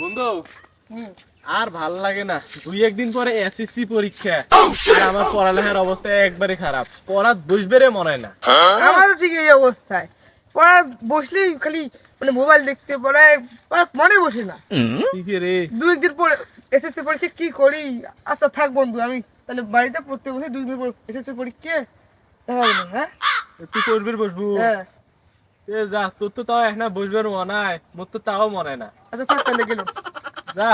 বন্ধু হুম। আর ভাল লাগে না, দুই একদিন পরে এসএসসি পরীক্ষা আর আমার পড়ালেখার অবস্থা একবারে খারাপ। পড়া বসবে রে মনে হয় না। আমারও ঠিক এই অবস্থায়। পড়া বসলেই খালি মানে মোবাইল দেখতে পড়ায় পড়া মনে বসে না। ঠিক রে। দুই একদিন পরে এসএসসি পরীক্ষা কি করি? আচ্ছা থাক বন্ধু, আমি তাহলে বাড়িতে পড়তে বসে 2 দিন পর এসএসসি পরীক্ষা দেখা যাবে। হ্যাঁ তুই করবি বসবো? হ্যাঁ এ যা, তোর তো তাও এখন বসবার মনে হয়, মোর তো তাও মনে হয় না। আচ্ছা থাক তাহলে গেলাম। যা।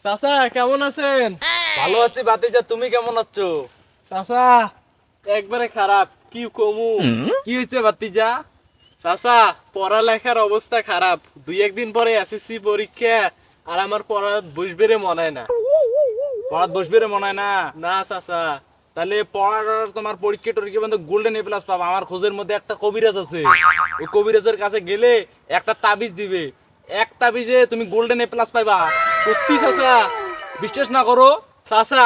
চাচা কেমন আছেন? ভালো আছি ভাতিজা, তুমি কেমন আছো? চাচা একবারে খারাপ, কি কমু। কি হয়েছে ভাতিজা? চাচা পড়ালেখার অবস্থা খারাপ, দুই একদিন পরে এসএসসি পরীক্ষা আর আমার পড়া বসবে রে মনে হয় না। পড়াত বসবে রে মনে হয় না? না চাচা। তাহলে পড়ার তোমার পরীক্ষা টরীক্ষা বন্ধ গোল্ডেন এ প্লাস পাবা। আমার খোঁজের মধ্যে একটা কবিরাজ আছে, ওই কবিরাজের কাছে গেলে একটা তাবিজ দিবে, এক তাবিজে তুমি গোল্ডেন এ প্লাস পাইবা। সত্যি চাচা? বিশ্বাস না করো? চাচা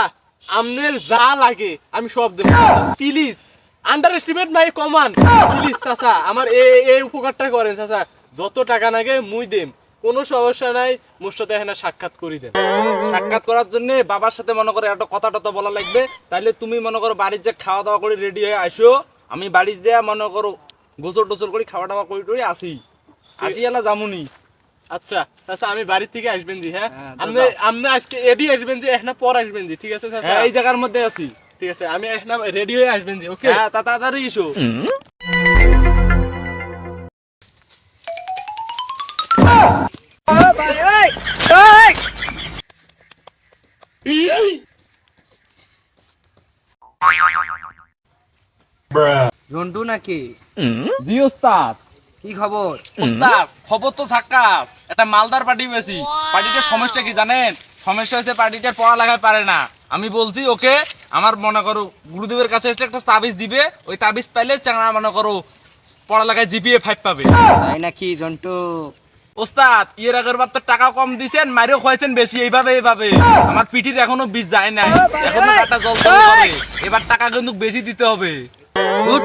আমনের যা লাগে আমি সব দেবো প্লিজ, আন্ডার এস্টিমেট মাই কমান প্লিজ চাচা, আমার এই উপকারটা করেন চাচা। যত টাকা লাগে মুই দেম, কোনো সমস্যা নাই, মোর সাথে এখানে সাক্ষাৎ করি দেন। সাক্ষাৎ করার জন্য বাবার সাথে মনে করো একটা কথা টথা বলা লাগবে। তাইলে তুমি মনে করো বাড়ির যে খাওয়া দাওয়া করে রেডি হয়ে আসো, আমি বাড়ির যে মনে করো গোসল টোসল করে খাওয়া দাওয়া করে টরে আসি এলা জামুনি। আচ্ছা চাচা আমি বাড়ি থেকে আসবেন জি। হ্যাঁ হ্যাঁ, আপনি যাও। আপনি আজকে এডি আসবেন জি, এখানে পর আসবেন জি, ঠিক আছে চাচা? হ্যাঁ, এই জায়গার মধ্যে আছি। ঠিক আছে, আমি এখানে রেডি হয়ে আসবেন জি। ওকে হ্যাঁ, তাড়াতাড়ি এসো। জন্টু নাকি? জি ওস্তাদ। কি খবর? ওস্তাদ খবর তো ঝাক্কাস। একটা মালদার পার্টি পেয়েছি। পার্টিটার সমস্যা কি জানেন? সমস্যা হচ্ছে পার্টিটার পড়ালেখায় পারে না। আমি বলছি ওকে আমার মনে করো গুরুদেবের কাছে এসে একটা তাবিজ দিবে, ওই তাবিজ পাইলে চাংড়া মনে করো পড়ালেখায় জিপিএ 5 পাবে। তাই নাকি জন্টু? ওস্তাদ এর আগের বার তো টাকা কম দিছেন, মাইরেও খোয়াইছেন বেশি। এইভাবে আমার পিঠির এখনো বীজ যায় নাই, এখনো কাটা জল জল করে। এবার টাকা কিন্তু বেশি দিতে হবে। উঠ,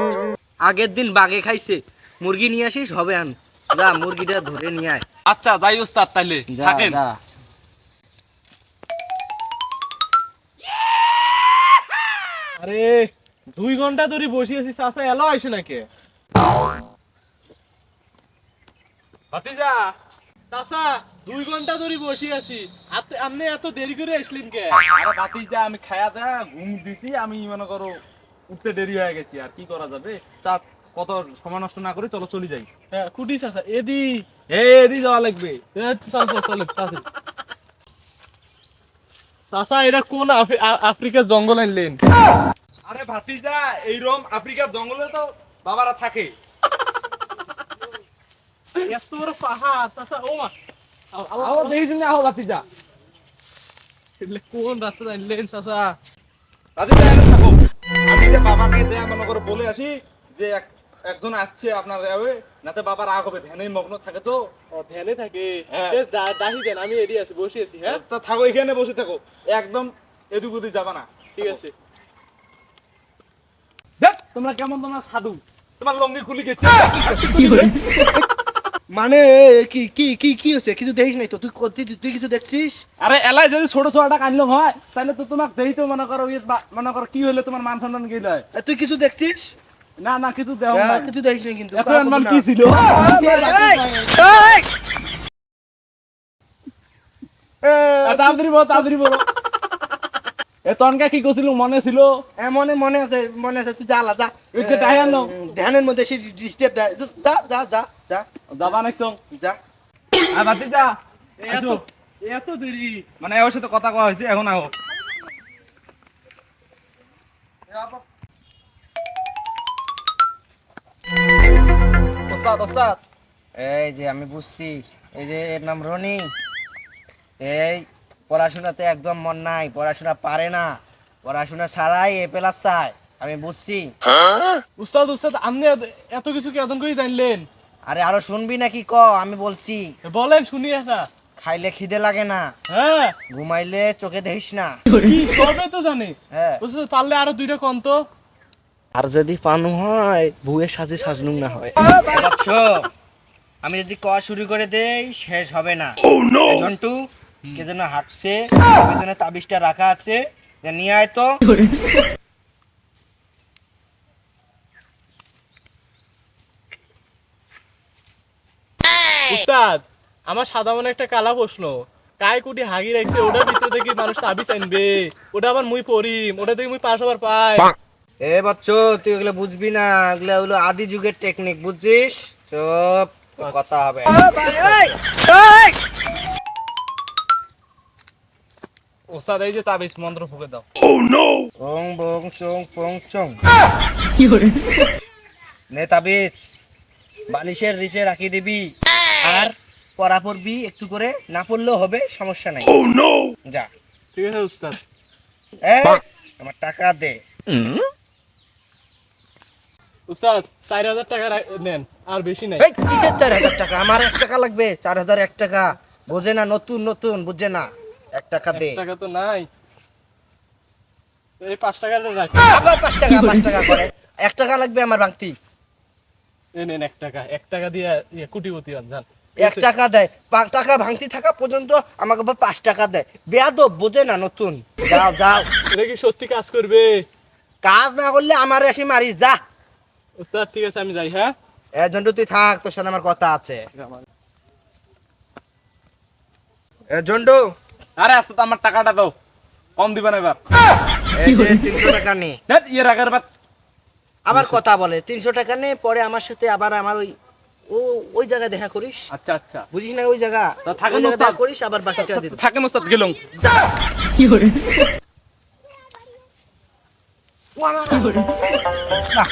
আগের দিন বাগে খাইছে, মুরগি নিয়ে আসিস হবে আন। যা মুরগিটা ধরে নিয়ে আয়। আচ্ছা যাই ওস্তাদ, তাইলে যা থাকেন। যা। আরে 2 ঘন্টা ধরে বসে আছি চাচা, এলো আইসো নাকি? ভাতিজা চাচা 2 ঘন্টা ধরে বসে আছি, আপনি এত দেরি করে আসলেন কে? আরে ভাতিজা আমি খায়া দেয়া ঘুম দিছি, আমি মনে করো উঠতে দেরি হয়ে গেছি। আর কি করা যাবে, তা কত সময় নষ্ট না করে চলো চলে যাই। হ্যাঁ কুটি চাচা এদি। এদি যাওয়া লাগবে। চল চল চল তাড়াতাড়ি। চাচা এটা কোন আফ্রিকার জঙ্গল আনলেন? আরে ভাতিজা এইরকম আফ্রিকার জঙ্গলে তো বাবারা থাকে। এত বড় পাহাড় চাচা, ও মা। আও দেখিস না, আও ভাতিজা। এগুলো কোন রাস্তা আনলেন চাচা? ভাতিজা এখানে থাকো, আমি যে বাবাকে দেয়া মনে করো বলে আসি যে একজন আসছে আপনার যাবে, নাতে বাবার রাগ হবে, ধ্যানে মগ্ন থাকে তো। ধ্যানে থাকে। হ্যাঁ। দাহি দেন, আমি এডি আছি, বসে আছি। হ্যাঁ তা থাকো, এখানে বসে থাকো, একদম এদিক ওদিক যাবা না। ঠিক আছে। দেখ তোমরা কেমন, তোমরা সাধু, তোমার লঙ্গি খুলি গেছে। মানে কি কি কি কি হচ্ছে? কিছু দেখিস নাই তো? তুই তুই কিছু দেখছিস? আরে এলাই যদি ছোট ছোটটা কানলো হয় তাহলে তো তোমাকে দেই তো মনে করো মনে করো কি হইলে তোমার মান সম্মান গেল হয়। তুই কিছু দেখছিস? না না কিছু দেও না। কিছু দেখিস নাই কিন্তু। এখন মান কি ছিল? তাড়াতাড়ি বলো, তাড়াতাড়ি বলো। এ তনকা কি করছিল মনে ছিল? মনে মনে আছে, মনে আছে। তুই যা যা। ওইটা তাই আনো। ধ্যানের মধ্যে সে ডিস্টার্ব দেয়। যা যা যা যা যাবা নাকছো? যা। আর বাতি যা। এত এত দেরি মানে ওর সাথে কথা কওয়া হয়েছে, এখন আও। ওস্তাদ ওস্তাদ। এই যে আমি বুঝছি, এই যে এর নাম রনি। এই পড়াশোনাতে একদম মন নাই, পড়াশোনা পারে না, পড়াশোনা ছাড়াই এ প্লাস চায়। আমি বুঝছি। উস্তাদ উস্তাদ আপনি এত কিছু কেমন করে জানলেন? আরে আরো শুনবি নাকি? আমি বলছি। বলেন শুনি না। খাইলে খিদে লাগে না, হ্যাঁ ঘুমাইলে চোখে দেখিস না। কি সবে তো জানি। হ্যাঁ উস্তাদ পারলে আরো 2টা কোন তো। আর যদি পানু হয় বউয়ের সাজে সাজনুম না হয় বুঝছো? আমি যদি কওয়া শুরু করে দেই শেষ হবে না। এই ঝন্টু কে যেন হাঁটছে, পেছনে তাবিজটা রাখা আছে, যে নিয়ে আয় তো। উস্তাদ আমার সাদা মনে একটা কালা প্রশ্ন, কায় কুটি হাগি রাখছে ওটার ভিতরে থেকে মানুষ তাবিজ আনবে, ওটা আবার মুই পড়িম, ওটা থেকে মুই 5 ওভার পাই। এ বাচ্চো তুই এগুলো বুঝবি না, এগুলো হলো আদি যুগের টেকনিক, বুঝছিস? চুপ, কথা হবে। ওস্তাদ এই যে তাবিজ মন্ত্র ফুঁকে দাও। ওং বং চং পং চং। নে তাবিজ বালিশের নিচে রাখি দিবি, আর পড়া পড়বি একটু করে, না পড়লেও হবে, সমস্যা নাই। যা। ঠিক আছে উস্তাদ। এই আমার টাকা দে। উস্তাদ 4000 টাকা নেন, আর বেশি নাই। এই কিসের 4000 টাকা? আমার 1 টাকা লাগবে। 4000 1 টাকা বোঝে না, নতুন নতুন বুঝে না। 1 টাকা দে। 1 টাকা তো নাই, এই 5 টাকাটা রাখ। আবার 5 টাকা করে 1 টাকা লাগবে আমার ভাঙতি। এই নেন 1 টাকা, 1 টাকা দিয়ে কুটিপতি হন যান। 1 টাকা দেয়, 5 টাকা ভাঙতি থাকা পর্যন্ত আমাকে আবার 5 টাকা দেয়। বেয়াদব, বোঝে না, নতুন। যাও যাও, এটা কি সত্যি কাজ করবে? কাজ না করলে আমারে এসে মারিস, যা। উস্তাদ ঠিক আছে আমি যাই। হ্যাঁ এজন্য তুই থাক, তোর সাথে আমার কথা আছে। জন্ডু, আরে আস্তে আমার টাকাটা দাও, কম দিবা না এবার। এই যে 300 টাকা নে। ধ্যাৎ, ইয়ে রাখার বাদ। আবার কথা বলে 300 টাকা নে, পরে আমার সাথে আবার আমার ওই জায়গায় দেখা করিস, আচ্ছা আচ্ছা বুঝিস না? ওই জায়গা, তা থাকেন ওই জায়গায় ওস্তাদ। দেখা করিস, আবার বাকিটা দিতে থাকেন ওস্তাদ, গেলুম। যা। বাহ।